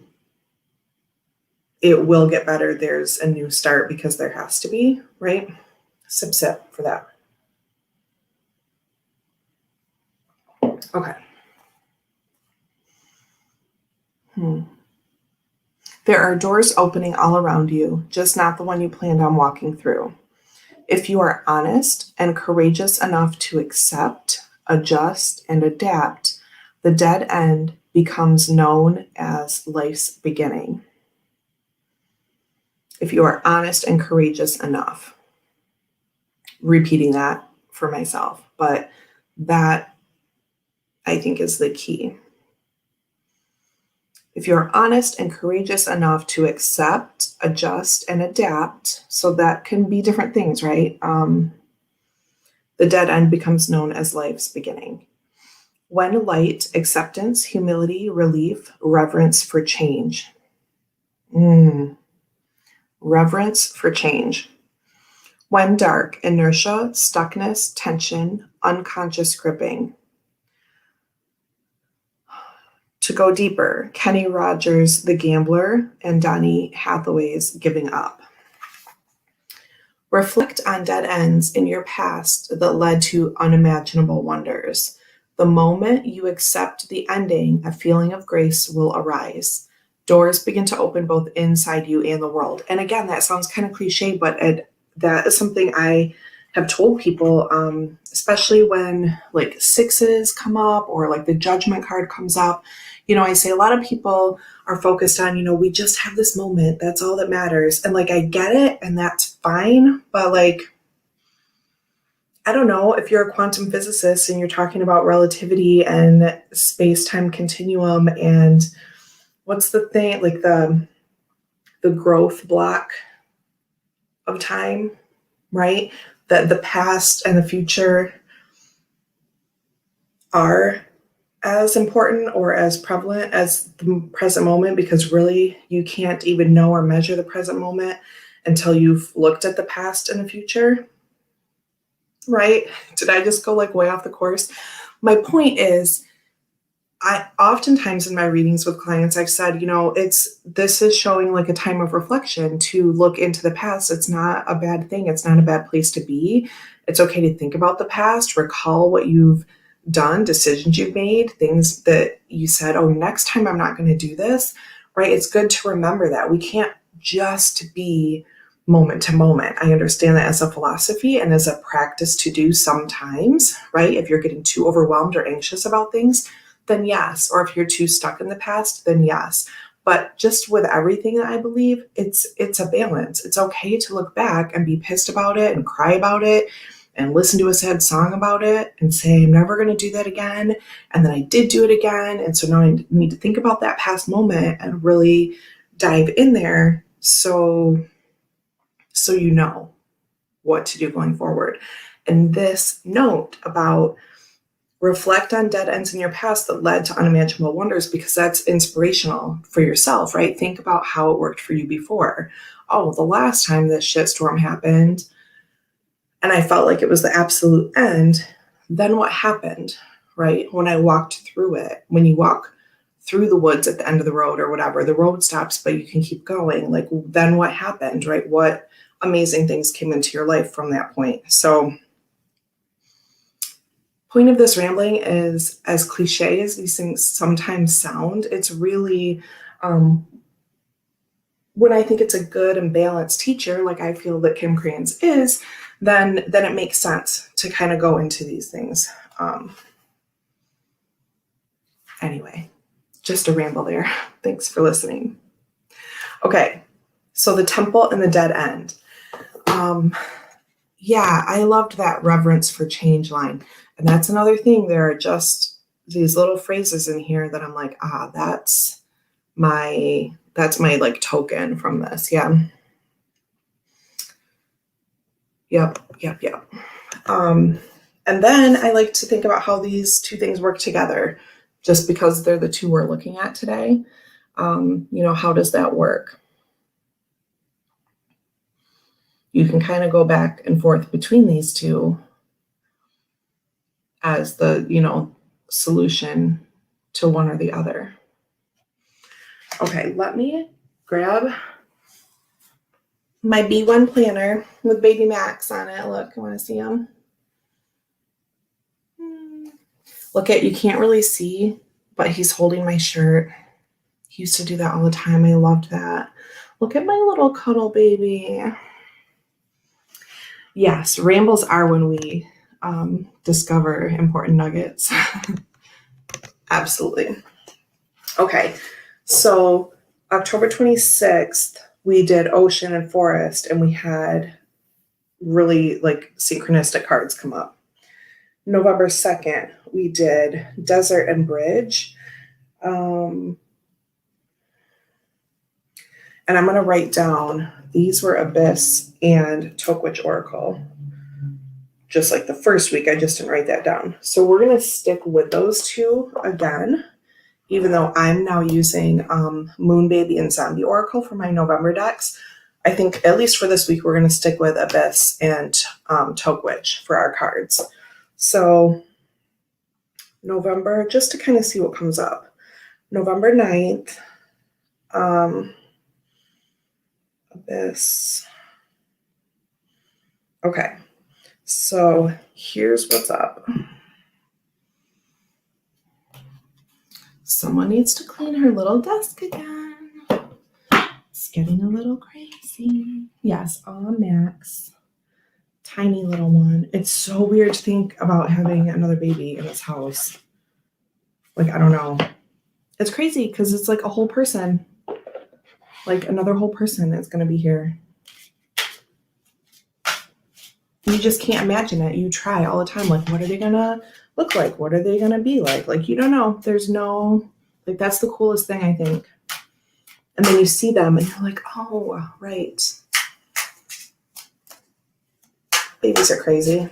will get better. There's a new start because there has to be, right? Sip for that. Okay. There are doors opening all around you, just not the one you planned on walking through. If you are honest and courageous enough to accept, adjust, and adapt, the dead end becomes known as life's beginning. If you are honest and courageous enough. Repeating that for myself, but that I think is the key. If you're honest and courageous enough to accept, adjust, and adapt, so that can be different things, right? The dead end becomes known as life's beginning. When light, acceptance, humility, relief, reverence for change. Reverence for change. When dark, inertia, stuckness, tension, unconscious gripping. To go deeper, Kenny Rogers' The Gambler and Donny Hathaway's Giving Up. Reflect on dead ends in your past that led to unimaginable wonders. The moment you accept the ending, a feeling of grace will arise. Doors begin to open both inside you and the world. And again, that sounds kind of cliche, but that is something I have told people, especially when like sixes come up or like the judgment card comes up. I say a lot of people are focused on, we just have this moment. That's all that matters. And like, I get it and that's fine. But like, I don't know, if you're a quantum physicist and you're talking about relativity and space-time continuum and what's the thing, like the growth block of time, right? That the past and the future are as important or as prevalent as the present moment, because really you can't even know or measure the present moment until you've looked at the past and the future, right? Did I just go like way off the course? My point is, I oftentimes in my readings with clients, I've said, this is showing like a time of reflection to look into the past. It's not a bad thing. It's not a bad place to be. It's okay to think about the past, recall what you've done, decisions you've made, things that you said, oh, next time I'm not going to do this, right? It's good to remember that. We can't just be moment to moment. I understand that as a philosophy and as a practice to do sometimes, right? If you're getting too overwhelmed or anxious about things, then yes. Or if you're too stuck in the past, then yes. But just with everything that I believe, it's a balance. It's okay to look back and be pissed about it and cry about it and listen to a sad song about it and say, I'm never going to do that again. And then I did do it again. And so now I need to think about that past moment and really dive in there so you know what to do going forward. And this note about reflect on dead ends in your past that led to unimaginable wonders, because that's inspirational for yourself, right? Think about how it worked for you before. Oh, the last time this shitstorm happened and I felt like it was the absolute end, then what happened, right? When I walked through it, when you walk through the woods at the end of the road or whatever, the road stops, but you can keep going. Like, then what happened, right? What amazing things came into your life from that point. So point of this rambling is, as cliche as these things sometimes sound, it's really, when I think it's a good and balanced teacher, like I feel that Kim Krans is, then it makes sense to kind of go into these things. Anyway, just a ramble there. Thanks for listening. Okay, so the temple and the dead end. Yeah, I loved that reverence for change line. And that's another thing. There are just these little phrases in here that I'm like, that's my like token from this. Yeah. Yep. And then I like to think about how these two things work together, just because they're the two we're looking at today. How does that work? You can kind of go back and forth between these two as the, solution to one or the other. Okay, let me grab my B1 planner with baby Max on it. Look, I want to see him. Look you can't really see, but he's holding my shirt. He used to do that all the time. I loved that. Look at my little cuddle baby. Yes, rambles are when we discover important nuggets. Absolutely. Okay, so October 26th, we did ocean and forest, and we had really like synchronistic cards come up. November 2nd, we did desert and bridge. And I'm going to write down, these were Abyss and Tokwitch Oracle. Just like the first week, I just didn't write that down. So we're going to stick with those two again, even though I'm now using Moonbaby and Zombie Oracle for my November decks. I think at least for this week, we're going to stick with Abyss and Tokwitch for our cards. So November, just to kind of see what comes up. November 9th, Abyss. Okay, so here's what's up. Someone needs to clean her little desk again. It's getting a little crazy. Yes, Max. Tiny little one. It's so weird to think about having another baby in this house. Like, I don't know. It's crazy because it's like a whole person. Like another whole person is going to be here. You just can't imagine it. You try all the time. Like, what are they going to look like? What are they going to be like? Like, you don't know. There's no, like, that's the coolest thing, I think. And then you see them and you're like, oh, right. Babies are crazy.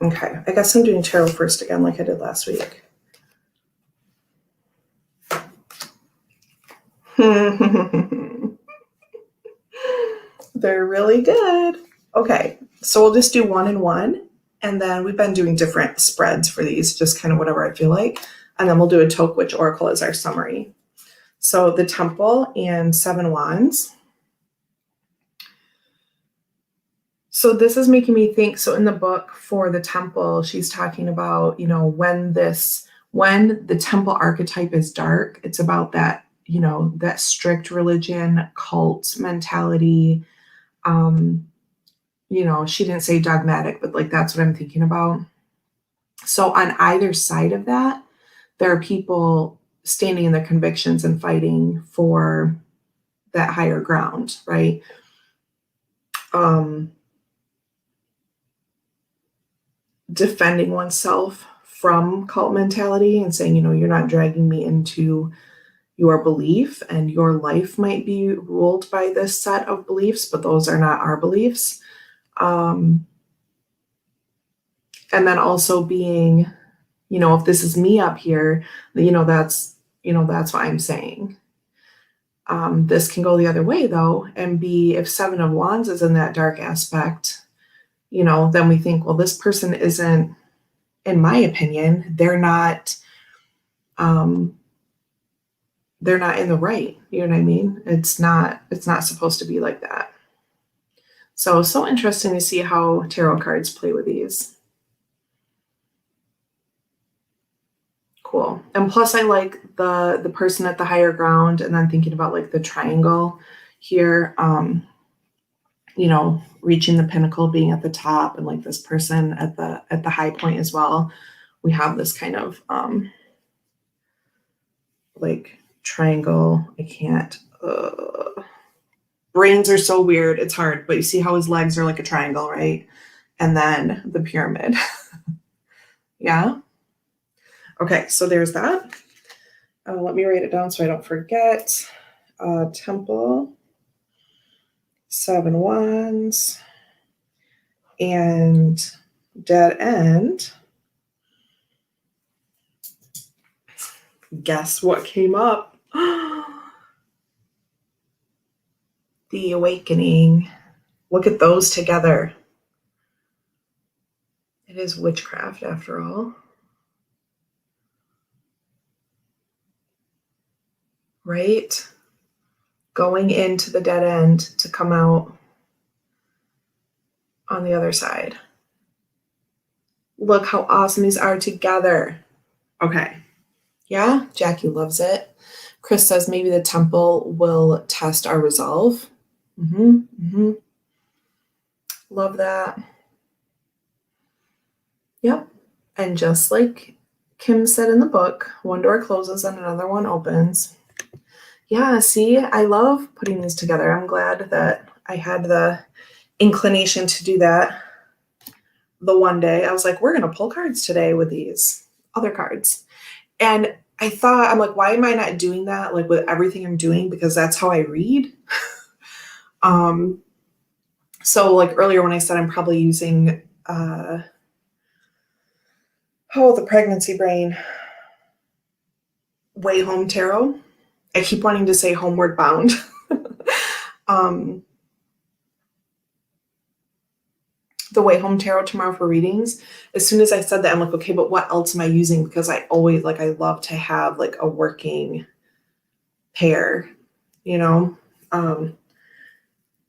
Okay, I guess I'm doing tarot first again like I did last week. They're really good. Okay, so we'll just do 1 and 1. And then we've been doing different spreads for these, just kind of whatever I feel like. And then we'll do a Toke Witch Oracle as our summary. So the Temple and 7 Wands. So this is making me think, so in the book for the Temple, she's talking about, you know, when the Temple archetype is dark, it's about that, you know, that strict religion, cult mentality. You know, she didn't say dogmatic, but like that's what I'm thinking about. So on either side of that, there are people standing in their convictions and fighting for that higher ground, right? Defending oneself from cult mentality and saying, you know, you're not dragging me into your belief, and your life might be ruled by this set of beliefs, but those are not our beliefs. And then also being, you know, if this is me up here, that's what I'm saying. This can go the other way though, and be, if 7 of Wands is in that dark aspect, you know, then we think, well, this person isn't, in my opinion, they're not in the right. You know what I mean? It's not supposed to be like that. So interesting to see how tarot cards play with these. Cool. And plus I like the person at the higher ground, and then thinking about like the triangle here, you know, reaching the pinnacle, being at the top, and like this person at the high point as well. We have this kind of like triangle. I can't, brains are so weird. It's hard, but you see how his legs are like a triangle, right? And then the pyramid. Yeah. Okay, so there's that. Let me write it down so I don't forget. Temple, 7 Wands, and Dead End. Guess what came up? The Awakening. Look at those together. It is witchcraft after all. Right? Going into the dead end to come out on the other side. Look how awesome these are together. Okay. Yeah, Jackie loves it. Chris says maybe the Temple will test our resolve. Love that. Yep. And just like Kim said in the book, one door closes and another one opens. Yeah, see, I love putting these together. I'm glad that I had the inclination to do that the one day. I was like, we're going to pull cards today with these other cards. And I thought, I'm like, why am I not doing that like with everything I'm doing? Because that's how I read. So like earlier when I said I'm probably using, the pregnancy brain Way Home Tarot. I keep wanting to say Homeward Bound. The Way Home Tarot tomorrow for readings. As soon as I said that, I'm like, okay, but what else am I using? Because I always I love to have like a working pair, you know? And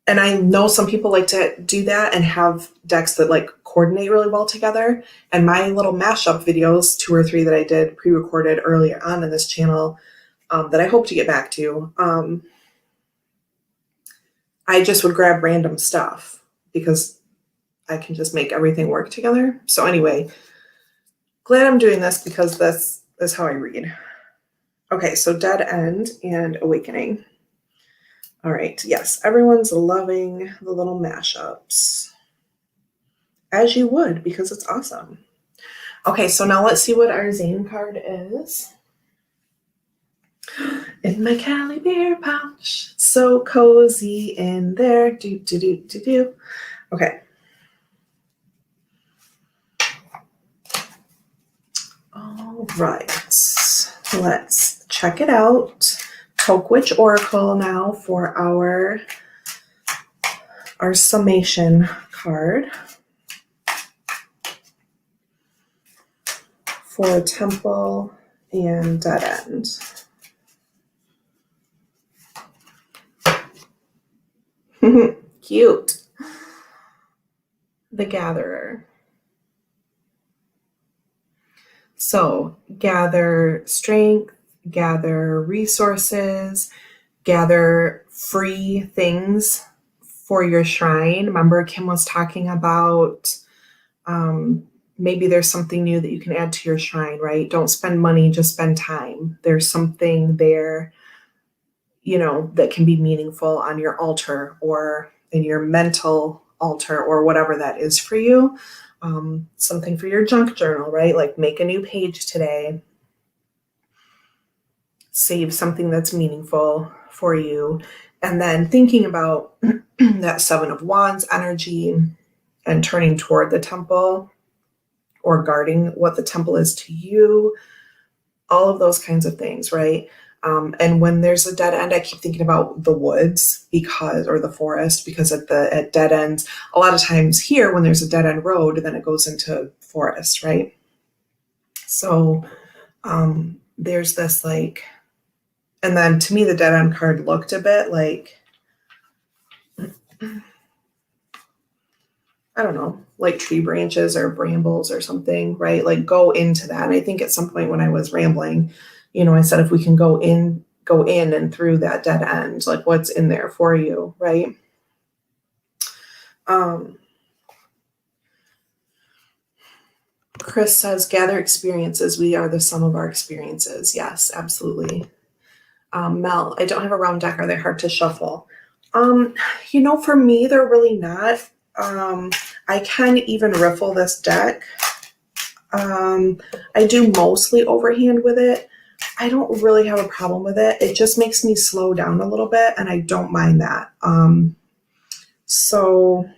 I know some people like to do that and have decks that like coordinate really well together. And my little mashup videos, 2 or 3 that I did pre-recorded earlier on in this channel, that I hope to get back to, I just would grab random stuff because I can just make everything work together. So anyway, glad I'm doing this because this is how I read. Okay, so Dead End and Awakening. All right. Yes, everyone's loving the little mashups. As you would, because it's awesome. Okay, so now let's see what our Zane card is. In my Cali beer pouch, so cozy in there. Do, do, do, do, do. Okay. All right. Let's check it out. Tokewitch Oracle now for our summation card for Temple and Dead End. Cute. The Gatherer. So gather strength, gather resources, gather free things for your shrine. Remember, Kim was talking about maybe there's something new that you can add to your shrine, right? Don't spend money, just spend time. There's something there, that can be meaningful on your altar or in your mental altar or whatever that is for you. Something for your junk journal, right? Like make a new page today. Save something that's meaningful for you. And then thinking about that Seven of Wands energy and turning toward the temple or guarding what the temple is to you. All of those kinds of things, right? And when there's a dead end, I keep thinking about the woods or the forest, because at dead ends, a lot of times here, when there's a dead end road, then it goes into forest, right? So there's this and then to me, the dead end card looked a bit like, I don't know, like tree branches or brambles or something, right? Like go into that. And I think at some point when I was rambling, I said, if we can go in and through that dead end, like what's in there for you, right? Chris says, gather experiences. We are the sum of our experiences. Yes, absolutely. Mel, I don't have a round deck. Are they hard to shuffle? For me, they're really not. I can even riffle this deck. I do mostly overhand with it. I don't really have a problem with it. It just makes me slow down a little bit, and I don't mind that. So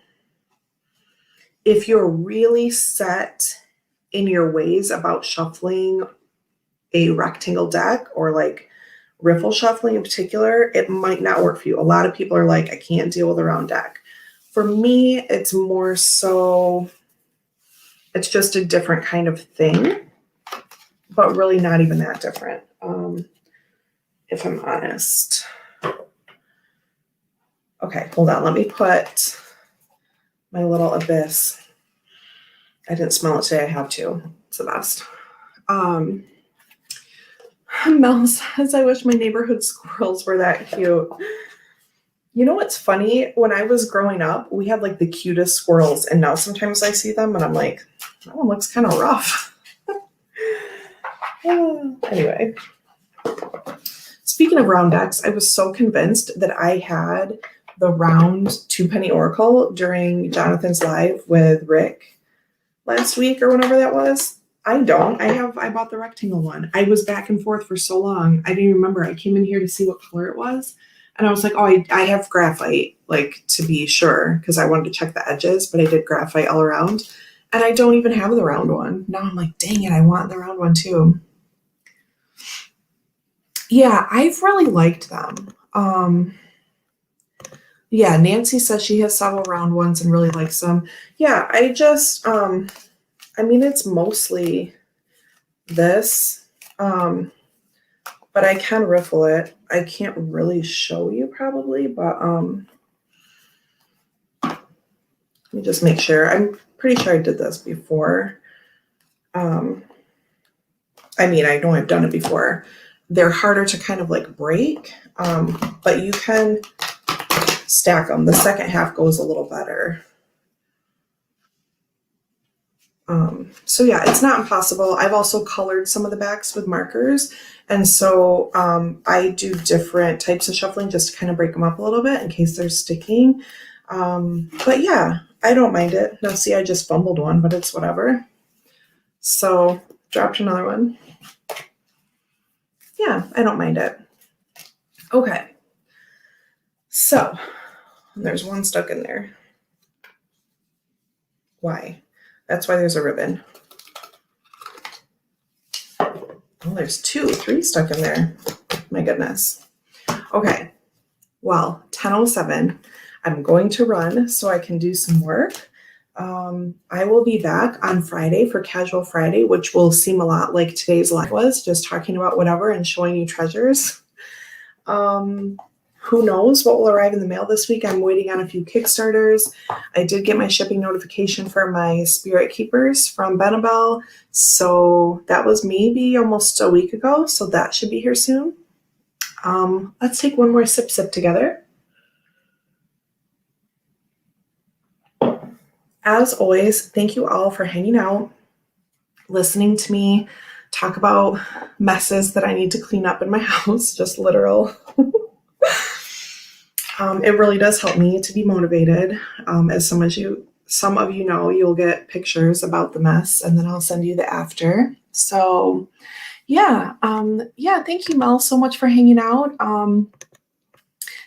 if you're really set in your ways about shuffling a rectangle deck or like riffle shuffling in particular, it might not work for you. A lot of people are like, I can't deal with a round deck. For me, it's more so, it's just a different kind of thing, but really not even that different, if I'm honest. Okay, hold on. Let me put my little abyss. I didn't smell it today. I have to. It's the best. Mel says, I wish my neighborhood squirrels were that cute. You know what's funny? When I was growing up, we had like the cutest squirrels, and now sometimes I see them and I'm like, that one looks kind of rough. Anyway, speaking of round decks, I was so convinced that I had the round 2-penny oracle during Jonathan's live with Rick last week or whenever that was. I don't. I bought the rectangle one. I was back and forth for so long. I didn't even remember. I came in here to see what color it was. And I was like, oh, I have graphite, like to be sure, because I wanted to check the edges, but I did graphite all around. And I don't even have the round one. Now I'm like, dang it, I want the round one too. Yeah, I've really liked them. Yeah, Nancy says she has several round ones and really likes them. Yeah, I just, it's mostly this, but I can riffle it. I can't really show you probably, but let me just make sure. I'm pretty sure I did this before. I know I've done it before. They're harder to kind of like break, but you can stack them. The second half goes a little better. So yeah, it's not impossible. I've also colored some of the backs with markers. And so I do different types of shuffling just to kind of break them up a little bit in case they're sticking. But yeah, I don't mind it. Now see, I just fumbled one, but it's whatever. So dropped another one. Yeah, I don't mind it. Okay. So there's one stuck in there. Why? That's why there's a ribbon. Oh, there's three stuck in there. My goodness. Okay. Well, 10:07. I'm going to run so I can do some work. I will be back on Friday for Casual Friday, which will seem a lot like today's live was, just talking about whatever and showing you treasures. Who knows what will arrive in the mail this week? I'm waiting on a few Kickstarters. I did get my shipping notification for my Spirit Keepers from Benabel. So that was maybe almost a week ago. So that should be here soon. Let's take one more sip together. As always, thank you all for hanging out, listening to me talk about messes that I need to clean up in my house, just literal. It really does help me to be motivated. As some of you know, you'll get pictures about the mess and then I'll send you the after. So yeah, thank you, Mel, so much for hanging out.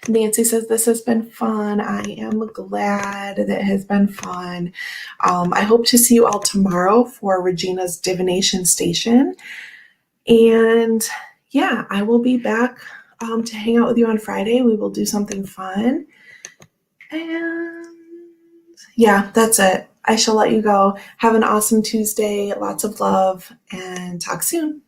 Nancy says this has been fun. I am glad that it has been fun. I hope to see you all tomorrow for Regina's divination station. And yeah, I will be back to hang out with you on Friday. We will do something fun. And yeah, that's it. I shall let you go. Have an awesome Tuesday. Lots of love and talk soon.